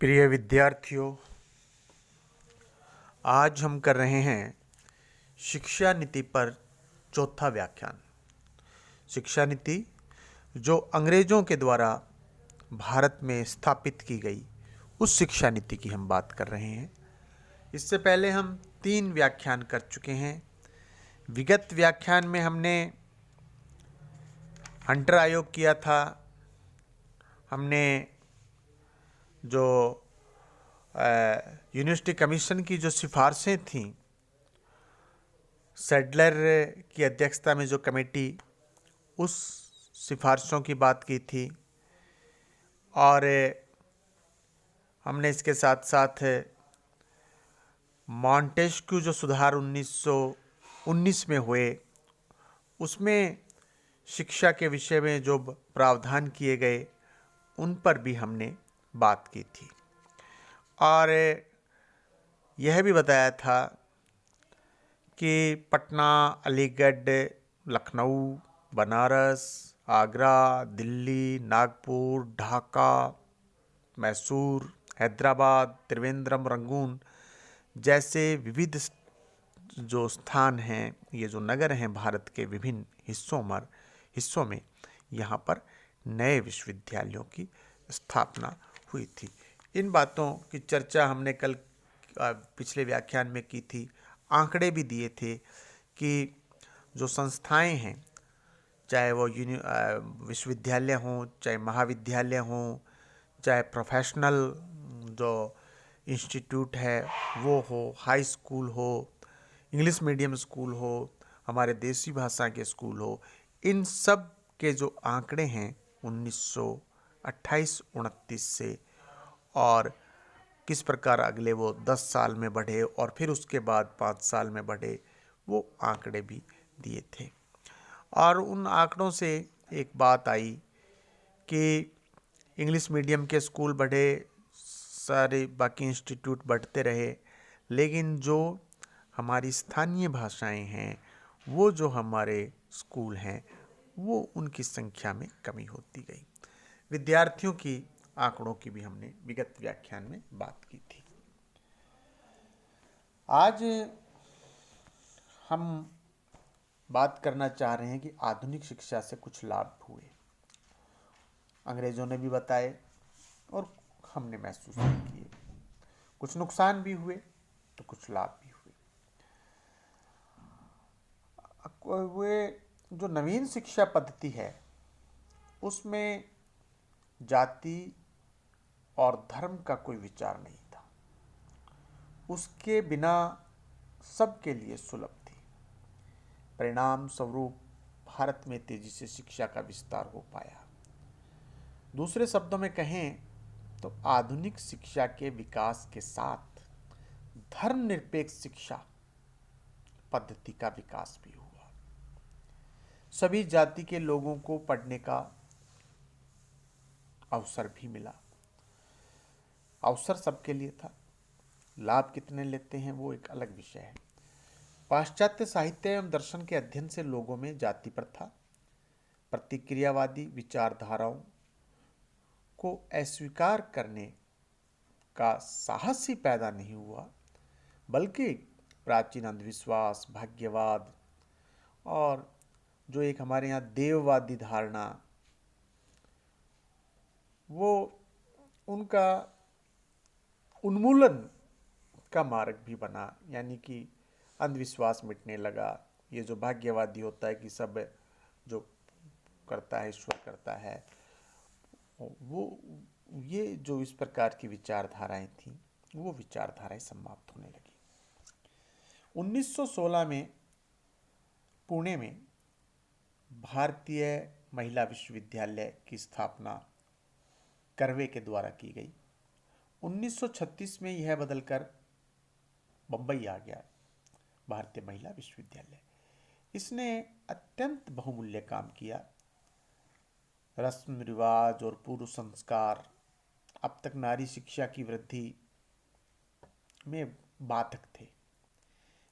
प्रिय विद्यार्थियों, आज हम कर रहे हैं शिक्षा नीति पर चौथा व्याख्यान। शिक्षा नीति जो अंग्रेजों के द्वारा भारत में स्थापित की गई, उस शिक्षा नीति की हम बात कर रहे हैं। इससे पहले हम 3 व्याख्यान कर चुके हैं। विगत व्याख्यान में हमने हंटर आयोग किया था। हमने जो यूनिवर्सिटी कमीशन की जो सिफारिशें थीं, सैडलर की अध्यक्षता में जो कमेटी, उस सिफारिशों की बात की थी। और हमने इसके साथ साथ मॉन्टेस्क्यू जो सुधार 1919 में हुए, उसमें शिक्षा के विषय में जो प्रावधान किए गए, उन पर भी हमने बात की थी। और यह भी बताया था कि पटना, अलीगढ़, लखनऊ, बनारस, आगरा, दिल्ली, नागपुर, ढाका, मैसूर, हैदराबाद, त्रिवेंद्रम, रंगून जैसे विविध जो स्थान हैं, ये जो नगर हैं भारत के विभिन्न हिस्सों में यहाँ पर नए विश्वविद्यालयों की स्थापना हुई थी। इन बातों की चर्चा हमने कल पिछले व्याख्यान में की थी। आंकड़े भी दिए थे कि जो संस्थाएं हैं, चाहे वो विश्वविद्यालय हों, चाहे महाविद्यालय हों, चाहे प्रोफेशनल जो इंस्टीट्यूट है वो हो, हाई स्कूल हो, इंग्लिश मीडियम स्कूल हो, हमारे देसी भाषा के स्कूल हो, इन सब के जो आंकड़े हैं 1928-29 से, और किस प्रकार अगले वो 10 साल में बढ़े और फिर उसके बाद 5 साल में बढ़े, वो आंकड़े भी दिए थे। और उन आंकड़ों से एक बात आई कि इंग्लिश मीडियम के स्कूल बढ़े, सारे बाकी इंस्टीट्यूट बढ़ते रहे, लेकिन जो हमारी स्थानीय भाषाएं हैं, वो जो हमारे स्कूल हैं, वो उनकी संख्या में कमी होती गई। विद्यार्थियों की आंकड़ों की भी हमने विगत व्याख्यान में बात की थी। आज हम बात करना चाह रहे हैं कि आधुनिक शिक्षा से कुछ लाभ हुए, अंग्रेजों ने भी बताए और हमने महसूस भी किए। कुछ नुकसान भी हुए तो कुछ लाभ भी हुए। वे जो नवीन शिक्षा पद्धति है, उसमें जाति और धर्म का कोई विचार नहीं था। उसके बिना सबके लिए सुलभ थी। परिणाम स्वरूप भारत में तेजी से शिक्षा का विस्तार हो पाया। दूसरे शब्दों में कहें तो आधुनिक शिक्षा के विकास के साथ धर्मनिरपेक्ष शिक्षा पद्धति का विकास भी हुआ। सभी जाति के लोगों को पढ़ने का अवसर भी मिला। अवसर सबके लिए था, लाभ कितने लेते हैं वो एक अलग विषय है। पाश्चात्य साहित्य एवं दर्शन के अध्ययन से लोगों में जाति प्रथा, प्रतिक्रियावादी विचारधाराओं को अस्वीकार करने का साहस ही पैदा नहीं हुआ, बल्कि प्राचीन अंधविश्वास, भाग्यवाद और जो एक हमारे यहाँ देववादी धारणा, वो उनका उन्मूलन का मार्ग भी बना। यानी कि अंधविश्वास मिटने लगा। ये जो भाग्यवादी होता है कि सब जो करता है ईश्वर करता है, वो ये जो इस प्रकार की विचारधाराएं थीं, वो विचारधाराएं समाप्त होने लगी। 1916 में पुणे में भारतीय महिला विश्वविद्यालय की स्थापना कर्वे के द्वारा की गई। 1936 में यह बदलकर बम्बई आ गया, भारतीय महिला विश्वविद्यालय। इसने अत्यंत बहुमूल्य काम किया। रस्म रिवाज और पूर्व संस्कार अब तक नारी शिक्षा की वृद्धि में बाधक थे,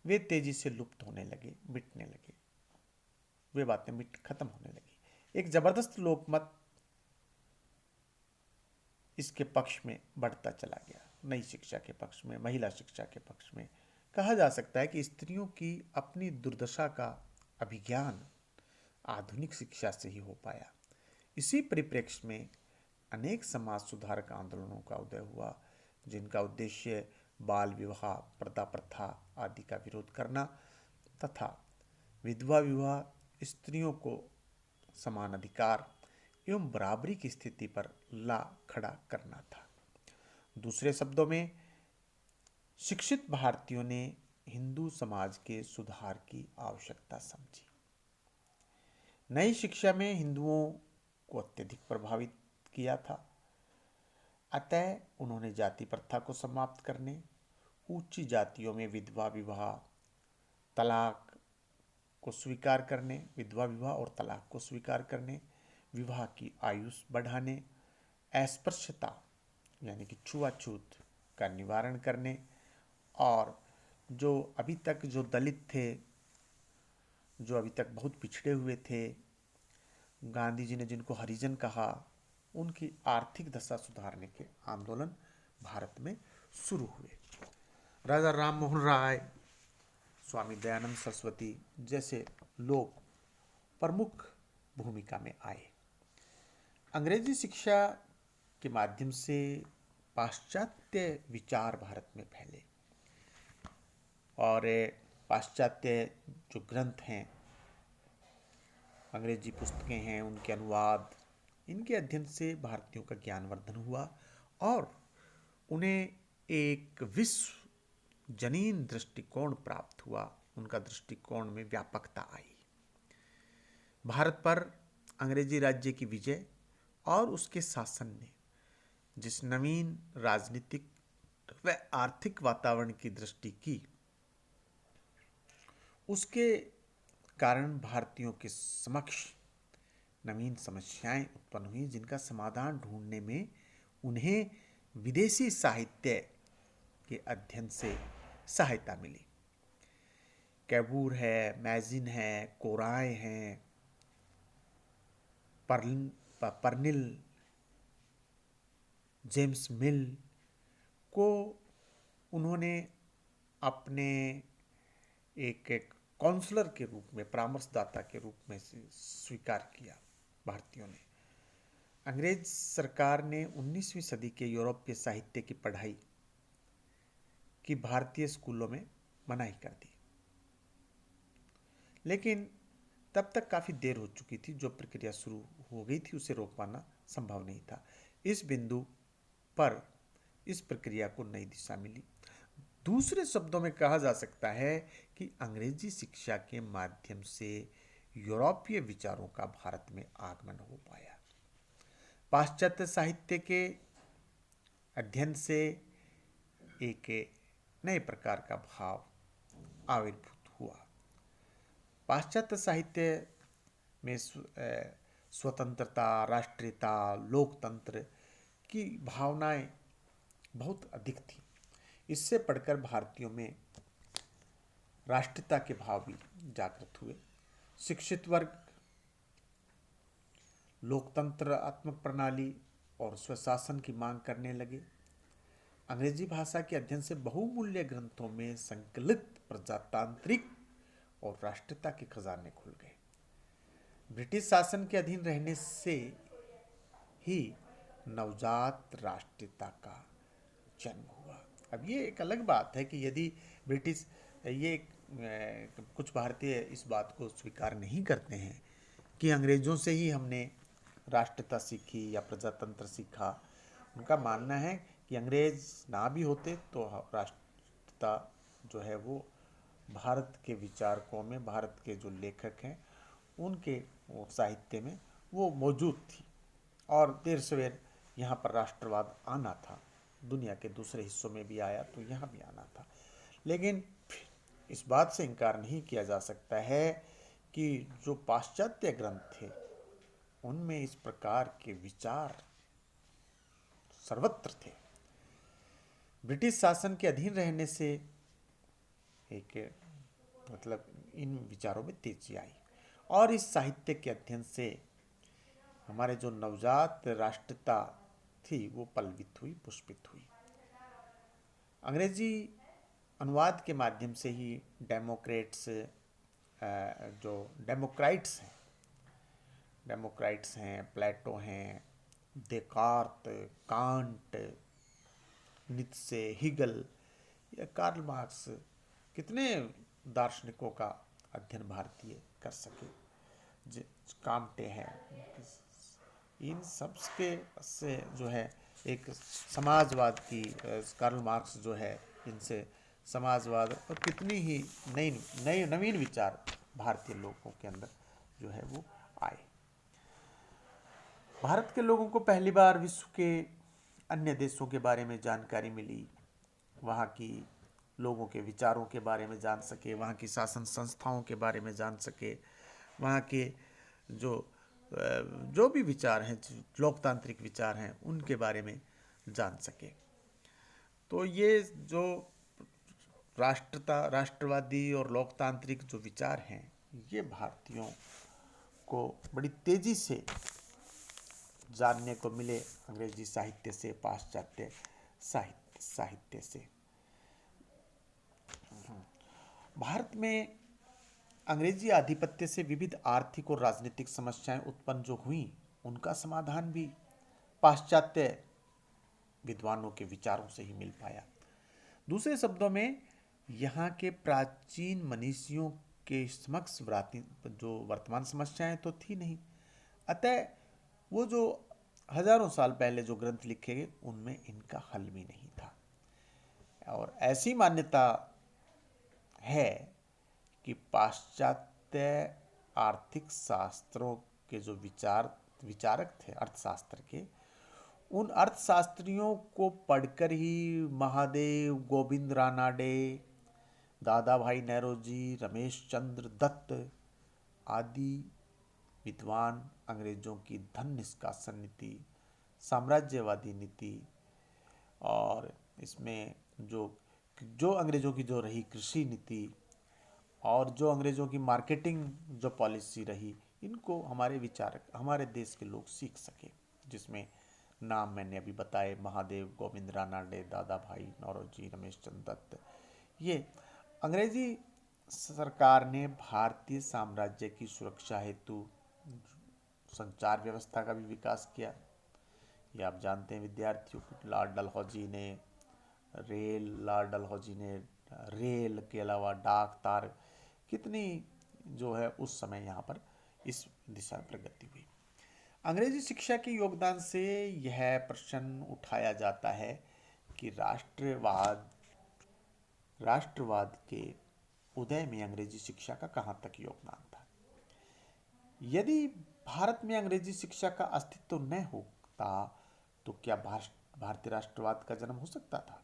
वे तेजी से लुप्त होने लगे, मिटने लगे। वे बातें खत्म होने लगी। एक जबरदस्त लोकमत इसके पक्ष में बढ़ता चला गया, नई शिक्षा के पक्ष में, महिला शिक्षा के पक्ष में। कहा जा सकता है कि स्त्रियों की अपनी दुर्दशा का अभिज्ञान आधुनिक शिक्षा से ही हो पाया। इसी परिप्रेक्ष्य में अनेक समाज सुधारक आंदोलनों का उदय हुआ, जिनका उद्देश्य बाल विवाह, प्रथा प्रथा आदि का विरोध करना तथा विधवा विवाह, स्त्रियों को समान अधिकार एवं बराबरी की स्थिति पर ला खड़ा करना था। दूसरे शब्दों में, शिक्षित भारतीयों ने हिंदू समाज के सुधार की आवश्यकता समझी। नई शिक्षा में हिंदुओं को अत्यधिक प्रभावित किया था। अतः उन्होंने जाति प्रथा को समाप्त करने, उच्च जातियों में विधवा विवाह, तलाक को स्वीकार करने, विधवा विवाह और तलाक को स्वीकार करने, विवाह की आयु बढ़ाने, अस्पृश्यता यानी कि छुआछूत का निवारण करने, और जो अभी तक जो दलित थे, जो अभी तक बहुत पिछड़े हुए थे, गांधी जी ने जिनको हरिजन कहा, उनकी आर्थिक दशा सुधारने के आंदोलन भारत में शुरू हुए। राजा राम मोहन राय, स्वामी दयानंद सरस्वती जैसे लोग प्रमुख भूमिका में आए। अंग्रेजी शिक्षा के माध्यम से पाश्चात्य विचार भारत में फैले और पाश्चात्य जो ग्रंथ हैं, अंग्रेजी पुस्तकें हैं, उनके अनुवाद, इनके अध्ययन से भारतीयों का ज्ञानवर्धन हुआ और उन्हें एक विश्व जनीन दृष्टिकोण प्राप्त हुआ। उनका दृष्टिकोण में व्यापकता आई। भारत पर अंग्रेजी राज्य की विजय और उसके शासन ने जिस नवीन राजनीतिक व आर्थिक वातावरण की दृष्टि की, उसके कारण भारतीयों के समक्ष नवीन समस्याएं उत्पन्न हुई, जिनका समाधान ढूंढने में उन्हें विदेशी साहित्य के अध्ययन से सहायता मिली। कैबूर है, मैजिन है, कोराय हैं, पर्निल, जेम्स मिल को उन्होंने अपने एक काउंसलर के रूप में, परामर्शदाता के रूप में स्वीकार किया। भारतीयों ने, अंग्रेज सरकार ने 19वीं सदी के यूरोपीय साहित्य की पढ़ाई की भारतीय स्कूलों में मनाही कर दी, लेकिन तब तक काफ़ी देर हो चुकी थी। जो प्रक्रिया शुरू हो गई थी उसे रोक पाना संभव नहीं था। इस बिंदु पर इस प्रक्रिया को नई दिशा मिली। दूसरे शब्दों में कहा जा सकता है कि अंग्रेजी शिक्षा के माध्यम से यूरोपीय विचारों का भारत में आगमन हो पाया। पाश्चात्य साहित्य के अध्ययन से एक नए प्रकार का भाव आविर्भूत हुआ। पाश्चात्य साहित्य में स्वतंत्रता, राष्ट्रीयता, लोकतंत्र की भावनाएं बहुत अधिक थी। इससे पढ़कर भारतीयों में राष्ट्रीयता के भाव भी जागृत हुए। शिक्षित वर्ग लोकतंत्रात्मक प्रणाली और स्वशासन की मांग करने लगे। अंग्रेजी भाषा के अध्ययन से बहुमूल्य ग्रंथों में संकलित प्रजातांत्रिक और राष्ट्रीयता के खजाने खुल गए। ब्रिटिश शासन के अधीन रहने से ही नवजात राष्ट्रीयता का जन्म हुआ। अब ये एक अलग बात है कि यदि ब्रिटिश, ये कुछ भारतीय इस बात को स्वीकार नहीं करते हैं कि अंग्रेज़ों से ही हमने राष्ट्रीयता सीखी या प्रजातंत्र सीखा। उनका मानना है कि अंग्रेज ना भी होते तो राष्ट्रीयता जो है वो भारत के विचारकों में, भारत के जो लेखक हैं उनके साहित्य में वो मौजूद थी और देर सवेर यहाँ पर राष्ट्रवाद आना था। दुनिया के दूसरे हिस्सों में भी आया तो यहाँ भी आना था। लेकिन इस बात से इनकार नहीं किया जा सकता है कि जो पाश्चात्य ग्रंथ थे उनमें इस प्रकार के विचार सर्वत्र थे। ब्रिटिश शासन के अधीन रहने से इन विचारों में तेजी आई और इस साहित्य के अध्ययन से हमारे जो नवजात राष्ट्रीयता थी वो पल्लवित हुई, पुष्पित हुई। अंग्रेजी अनुवाद के माध्यम से ही जो डेमोक्राइट्स हैं, प्लेटो हैं, देकार्त, कांट, नीत्शे, हिगल या कार्ल मार्क्स, कितने दार्शनिकों का अध्ययन भारतीय कर सके। कांटे हैं, इन सब के से जो है एक समाजवाद की, कार्ल मार्क्स जो है, इनसे समाजवाद और कितनी ही नई नवीन विचार भारतीय लोगों के अंदर जो है वो आए। भारत के लोगों को पहली बार विश्व के अन्य देशों के बारे में जानकारी मिली, वहाँ की लोगों के विचारों के बारे में जान सके, वहाँ की शासन संस्थाओं के बारे में जान सके, वहाँ के जो भी विचार हैं, लोकतांत्रिक विचार हैं, उनके बारे में जान सके। तो ये जो राष्ट्रवादी और लोकतांत्रिक जो विचार हैं, ये भारतीयों को बड़ी तेजी से जानने को मिले अंग्रेजी साहित्य से, पाश्चात्य साहित्य से। भारत में अंग्रेजी आधिपत्य से विविध आर्थिक और राजनीतिक समस्याएं उत्पन्न जो हुई, उनका समाधान भी पाश्चात्य विद्वानों के विचारों से ही मिल पाया। दूसरे शब्दों में, यहाँ के प्राचीन मनीषियों के समक्ष जो वर्तमान समस्याएं तो थी नहीं, अतः वो जो हजारों साल पहले जो ग्रंथ लिखे गए, उनमें इनका हल भी नहीं था। और ऐसी मान्यता है कि पाश्चात्य आर्थिक शास्त्रों के जो विचारक थे अर्थशास्त्र के, उन अर्थशास्त्रियों को पढ़कर ही महादेव, गोविंद रानाडे, दादा भाई नौरोजी, रमेश चंद्र दत्त आदि विद्वान अंग्रेजों की धन निष्कासन नीति, साम्राज्यवादी नीति, और इसमें जो अंग्रेजों की जो रही कृषि नीति, और जो अंग्रेजों की मार्केटिंग जो पॉलिसी रही, इनको हमारे विचारक, हमारे देश के लोग सीख सके। जिसमें नाम मैंने अभी बताए, महादेव, गोविंद रानाडे, दादा भाई नौरोजी, रमेश चंद्र दत्त। ये अंग्रेजी सरकार ने भारतीय साम्राज्य की सुरक्षा हेतु संचार व्यवस्था का भी विकास किया। ये आप जानते हैं विद्यार्थियों को, लॉर्ड डलहौजी ने रेल के अलावा डाक तार, कितनी जो है उस समय यहाँ पर इस दिशा में प्रगति हुई। अंग्रेजी शिक्षा के योगदान से यह प्रश्न उठाया जाता है कि राष्ट्रवाद के उदय में अंग्रेजी शिक्षा का कहाँ तक योगदान था। यदि भारत में अंग्रेजी शिक्षा का अस्तित्व न होता तो क्या भारतीय राष्ट्रवाद का जन्म हो सकता था?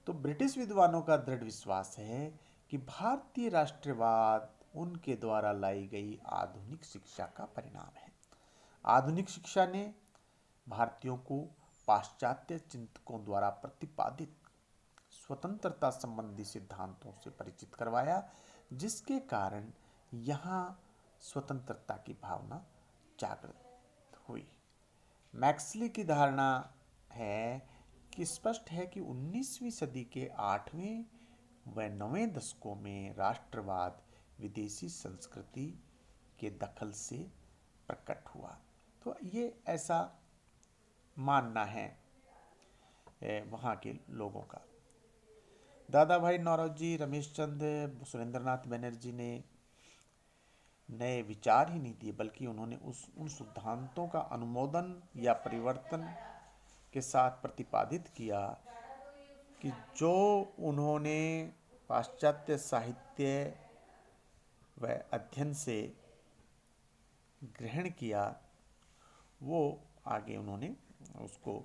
तो ब्रिटिश विद्वानों का दृढ़ विश्वास है कि भारतीय राष्ट्रवाद उनके द्वारा लाई गई आधुनिक शिक्षा का परिणाम है। आधुनिक शिक्षा ने भारतीयों को पाश्चात्य चिंतकों द्वारा प्रतिपादित स्वतंत्रता संबंधी सिद्धांतों से परिचित करवाया, जिसके कारण यहाँ स्वतंत्रता की भावना जागृत हुई। मैक्सली की धारणा है कि स्पष्ट है कि 19वीं सदी के 8वें व 9वें दशकों में राष्ट्रवाद विदेशी संस्कृति के दखल से प्रकट हुआ। तो ये ऐसा मानना है वहाँ के लोगों का। दादा भाई नौरोजी, रमेश चंद्र, सुरेंद्रनाथ बनर्जी ने नए विचार ही नहीं दिए, बल्कि उन्होंने उन सिद्धांतों का अनुमोदन या परिवर्तन के साथ प्रतिपादित किया कि जो उन्होंने पाश्चात्य साहित्य व अध्ययन से ग्रहण किया, वो आगे उन्होंने उसको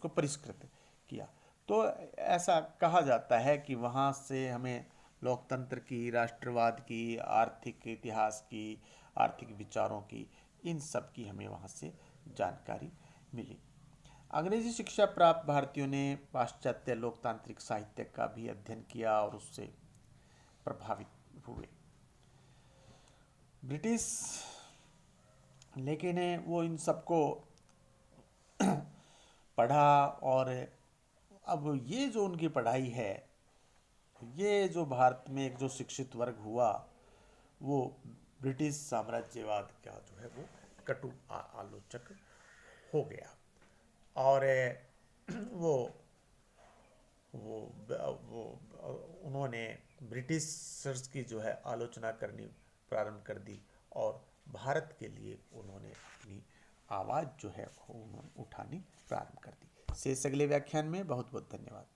परिष्कृत किया। तो ऐसा कहा जाता है कि वहाँ से हमें लोकतंत्र की, राष्ट्रवाद की, आर्थिक इतिहास की, आर्थिक विचारों की, इन सब की हमें वहाँ से जानकारी मिली। अंग्रेजी शिक्षा प्राप्त भारतीयों ने पाश्चात्य लोकतांत्रिक साहित्य का भी अध्ययन किया और उससे प्रभावित हुए। ब्रिटिश लेकिन वो इन सबको पढ़ा। और अब ये जो उनकी पढ़ाई है, ये जो भारत में एक जो शिक्षित वर्ग हुआ, वो ब्रिटिश साम्राज्यवाद का जो है वो कटु आलोचक हो गया। और वो वो वो उन्होंने ब्रिटिशर्स की जो है आलोचना करनी प्रारंभ कर दी, और भारत के लिए उन्होंने अपनी आवाज़ जो है वो उठानी प्रारंभ कर दी। शेष अगले व्याख्यान में। बहुत बहुत धन्यवाद।